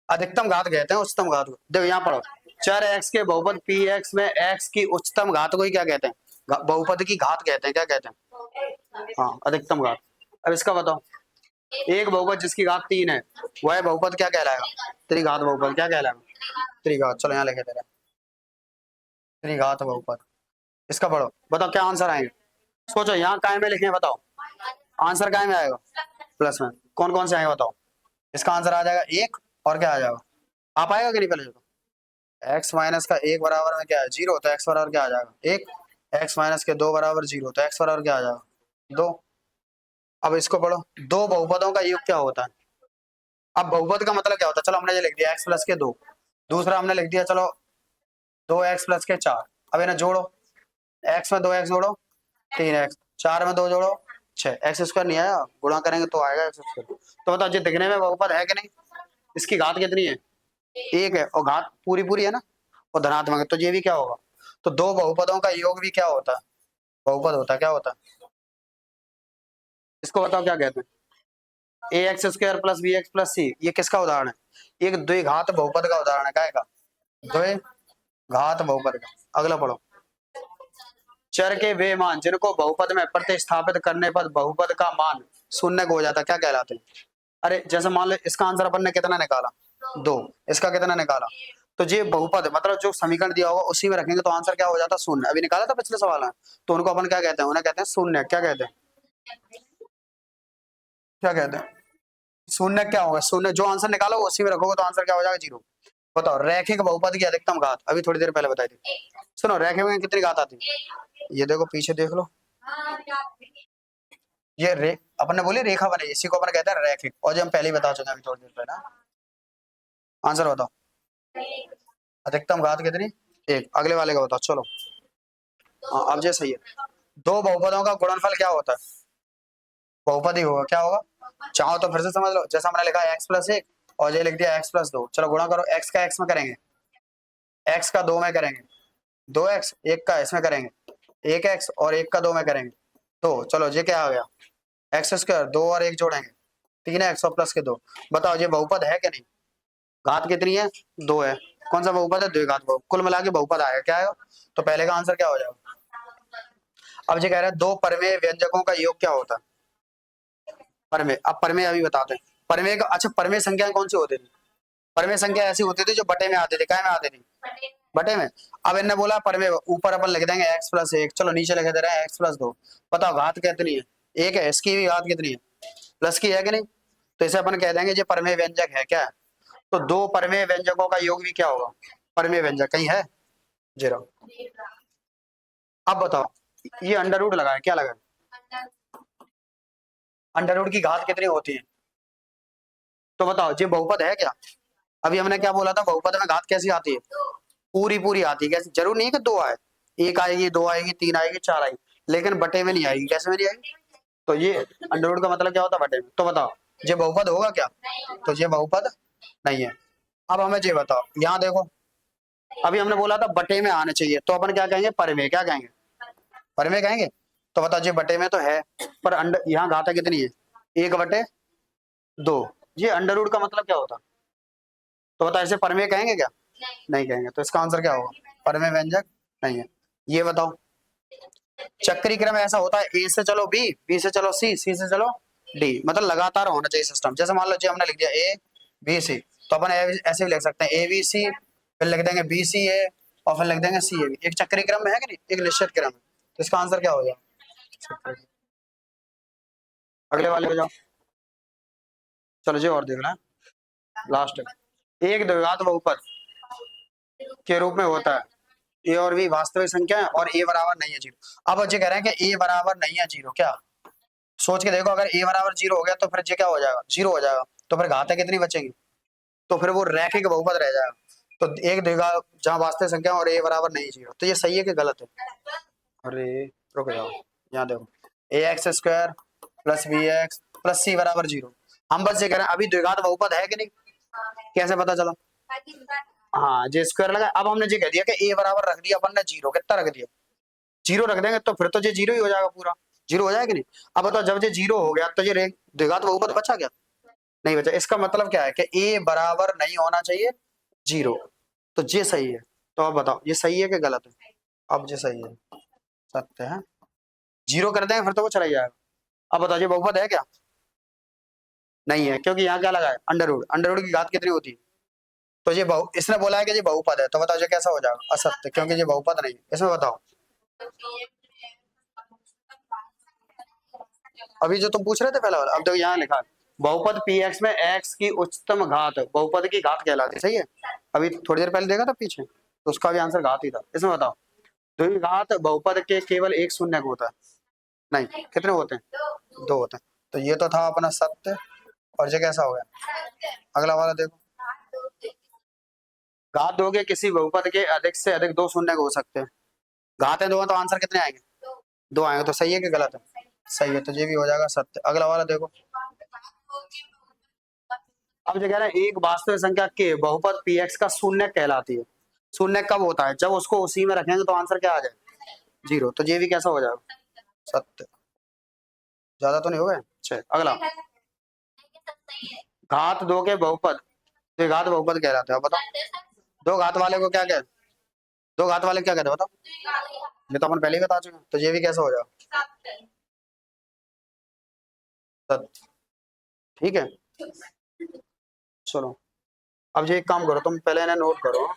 अधिकतम घात कहते हैं उच्चतम घात को। देखो यहाँ पढ़ो, चर एक्स के बहुपद पी एक्स में एक्स की उच्चतम घात को ही क्या कहते हैं? बहुपद की घात कहते हैं। क्या कहते हैं? हाँ, अधिकतम घात। अब इसका बताओ, एक बहुपद जिसकी घात 3 है वह बहुपद क्या कहलाएगा? त्रिघात बहुपद। क्या कहलाएगा? त्रिघात। चलो यहाँ लिखे दे रहे हैं, त्रिघात बहुपद। इसका पढ़ो, बताओ क्या आंसर आएंगे? सोचो, यहाँ काय में लिखे हैं बताओ? आंसर काय में आएगा? प्लस में। कौन कौन से आएंगे बताओ? इसका आंसर आ जाएगा 1 और क्या आ जाएगा? आप आएगा कि नहीं? पहले तो x माइनस का 1 बराबर में क्या है? 0। तो x बराबर क्या आ जाएगा? 1। x माइनस के 2 बराबर 0। तो x बराबर क्या आ जाएगा? 2। अब इसको पढ़ो, दो बहुपदों का योग क्या होता है? अब बहुपद का मतलब क्या होता है? चलो हमने ये लिख दिया x प्लस के 2। दूसरा हमने लिख दिया चलो 2x प्लस के 4। अब इन्हें जोड़ो, x में 2x जोड़ो 3x, 4 में 2 जोड़ो 6। एक्स स्क्वायर नहीं आया, गुणा करेंगे तो आएगा एक्स स्क्वायर। तो बताओ ये दिखने में बहुपद है कि नहीं? इसकी घात कितनी है? 1 है और घात पूरी पूरी है ना, और धनात्मक है, तो ये भी क्या होगा? तो दो बहुपदों का योग भी क्या होता है? बहुपद होता है। क्या होता है? इसको बताओ क्या कहते हैं? A x square plus b x plus c, ये किसका उदाहरण है? एक द्विघात बहुपद का उदाहरण है। क्या है? द्विघात बहुपद का। अगला पढ़ो, चर के वे मान जिनको बहुपद में प्रतिस्थापित करने पर बहुपद का मान शून्य हो जाता है क्या कहलाते हैं? अरे जैसे मान लो इसका आंसर अपन ने कितना निकाला? 2। इसका कितना निकाला? तो ये बहुपद मतलब जो समीकरण दिया होगा उसी में रखेंगे तो आंसर क्या हो जाता? शून्य। अभी निकाला था पिछले सवाल में, तो उनको अपन क्या कहते हैं? उन्हें कहते हैं शून्य। क्या कहते हैं? क्या कहते हैं? शून्य क्या होगा, शून्य जो आंसर निकालो उसी में रखोगे तो आंसर क्या हो जाएगा, 0। बताओ रैखिक बहुपद की अधिकतम घात, अभी थोड़ी देर पहले बताई थी। सुनो रैखिक में कितनी घात आती है, ये देखो पीछे देख लो, ये अपन ने बोली रेखा बने, इसी को अपन कहते हैं रैखिक, और जो हम पहले ही बता चुके हैं अभी थोड़ी देर पहले। आंसर बताओ, अधिकतम घात कितनी, 1। अगले वाले का बताओ चलो। हाँ अब ये सही है। दो बहुपदों का गुणनफल क्या होता है, बहुपद ही होगा, क्या होगा, चाहो तो फिर से समझ लो, जैसा हमने लिखा है x+1 और ये लिख दिया x+2, चलो गुणा करो, x का x में करेंगे, x का 2 में करेंगे, 2x, 1 का इसमें करेंगे 1x और 1 का 2 में करेंगे 2, चलो ये क्या आ गया, x², 2 और 1 जोड़ेंगे 3x और प्लस के 2। बताओ ये बहुपद है कि नहीं, घात कितनी है, 2 है, कौन सा बहुपद है, द्विघात बहुपद, कुल मिला के बहुपद आएगा, क्या आएगा, तो पहले का आंसर क्या हो जाएगा। अब ये कह रहे हैं दो परमेय व्यंजकों का योग क्या होता है, परमेय, अब परमेय अभी बताते हैं, परमेय का, अच्छा परमेय संख्या कौन सी होती थी, परमेय संख्या ऐसी होती थी जो बटे में आती थी, क्या में आती थी, बटे में। अब इन्होंने बोला परमेय, ऊपर अपन लिख देंगे x+1, चलो नीचे लिख दे रहे हैं x+2, बताओ घात कितनी है, 1 है, इसकी भी घात कितनी है, प्लस की है कि नहीं, तो इसे अपन कह देंगे ये परमेय व्यंजक है, क्या है? तो दो परमेय व्यंजकों का योग भी क्या होगा, परमेय व्यंजक, कहीं है, 0। अब बताओ ये अंडर रूट लगा है, क्या लगा है, अंडर रूट की घात कितनी होती है, तो बताओ ये बहुपद है क्या, अभी हमने क्या बोला था, बहुपद में घात कैसी आती है, पूरी पूरी आती है, कैसे, जरूर नहीं है कि 2 आए, 1 आएगी, 2 आएगी, 3 आएगी, 4 आएगी, लेकिन बटे में नहीं आएगी, कैसे में नहीं आएगी, तो ये अंडर रूट का मतलब क्या होता है, बटे में, तो बताओ ये बहुपद होगा क्या, तो ये बहुपद नहीं है। अब हमें ये बताओ, यहाँ देखो, अभी हमने बोला था बटे में आने चाहिए, तो अपन क्या कहेंगे, परमेय, क्या कहेंगे, परमेय कहेंगे, तो बताओ ये बटे में तो है, पर अंडर यहाँ घाता कितनी है, 1/2, ये अंडर रूट का मतलब क्या होता, तो बताओ इसे परमेय कहेंगे क्या, नहीं कहेंगे, तो इसका आंसर क्या होगा, परमेय व्यंजक नहीं है। ये बताओ चक्रीय क्रम ऐसा होता है, ए से चलो बी, बी से चलो सी, सी से चलो डी, मतलब लगातार होना चाहिए सिस्टम, जैसे मान लो जी हमने लिख दिया ए बी सी, तो अपन ऐसे भी लिख सकते हैं ए बी सी, फिर लिख देंगे बी सी ए, और फिर लिख देंगे सी ए बी, एक चक्रीय क्रम में है कि नहीं, एक निश्चित क्रम है, तो इसका आंसर क्या हो जाएगा। अगले वाले पे जाओ, चलो जी और देखना लास्ट, एक द्विघात बहुपद के रूप में होता है, ए और बी वास्तविक संख्या है और ए बराबर नहीं है 0। अब बच्चे कह रहे हैं कि ए बराबर नहीं है 0, क्या, सोच के देखो, अगर ए बराबर 0 हो गया तो फिर ये क्या हो जाएगा, 0 हो जाएगा, तो फिर घातें कितनी बचेंगी, तो फिर वो रैखिक बहुपद रह जाएगा, तो एक द्विघात जहाँ वास्तविक संख्या और ए बराबर नहीं 0, तो ये सही है कि गलत है, अरे रुक जाओ, यहाँ देखो ax² + bx + c बराबर 0, हम बस ये कह रहे हैं अभी द्विघात बहुपद है कि नहीं, कैसे पता चला, हाँ जे स्क्वायर लगा, अब हमने ये कह दिया कि ए बराबर रख दिया अपन ने 0, कितना रख दिया, 0 रख देंगे, तो फिर तो ये 0 ही हो जाएगा, पूरा 0 हो जाएगा कि नहीं। अब बताओ जब ये 0 हो गया तो ये द्विघात बहुपद बचा क्या, नहीं बचा, इसका मतलब क्या है कि ए बराबर नहीं होना चाहिए 0, तो ये सही है, तो अब बताओ ये सही है कि गलत है, अब ये सही है, सत्य है, 0 कर देंगे फिर तो वो चला ही जाएगा। अब बताओ ये बहुपद है क्या, नहीं है, क्योंकि यहाँ क्या लगा है, अंडर रूट, अंडर रूट की घात कितनी होती है, तो ये इसने बोला है कि ये बहुपद है, तो बताओ ये कैसा हो जाएगा, असत्य, क्योंकि ये बहुपद नहीं है, इसमें बताओ, अभी जो तुम पूछ रहे थे पहले वाला, अब देखो यहाँ लिखा है बहुपद px में x की उच्चतम घात बहुपद की घात कहलाती है, सही है, अभी थोड़ी देर पहले देखा था पीछे, तो उसका भी आंसर घात ही था, इसमें बताओ द्विघात बहुपद के केवल एक शून्य को होता है, नहीं कितने होते हैं, 2 होते हैं, तो ये तो था अपना सत्य, और ये कैसा हो गया, अगला वाला देखो, घात दोगे किसी बहुपद के अधिक से अधिक 2 शून्य हो सकते हैं, घात है 2 तो आंसर कितने आएंगे, 2 आएंगे, तो सही है कि गलत है, सही है, तो ये भी हो जाएगा सत्य। अगला वाला देखो, अब जो कह रहा है एक वास्तविक संख्या के बहुपद px का शून्य कहलाती है, शून्य कब होता है, जब उसको उसी में रखेंगे तो आंसर क्या आ जाए, 0, तो ये भी कैसा हो जाएगा, सत्य, ज्यादा तो नहीं हो गए, अच्छा अगला, घात 2 के बहुपद द्विघात बहुपद कहलाते हैं, बताओ दो घात वाले को क्या कहते, दो घात वाले क्या कहते हैं बताओ, ये तो अपन पहले ही बता चुके हैं, तो ये भी कैसा हो जाएगा, सत्य, ठीक है, चलो अब ये एक काम करो, तुम पहले इन्हें नोट करो।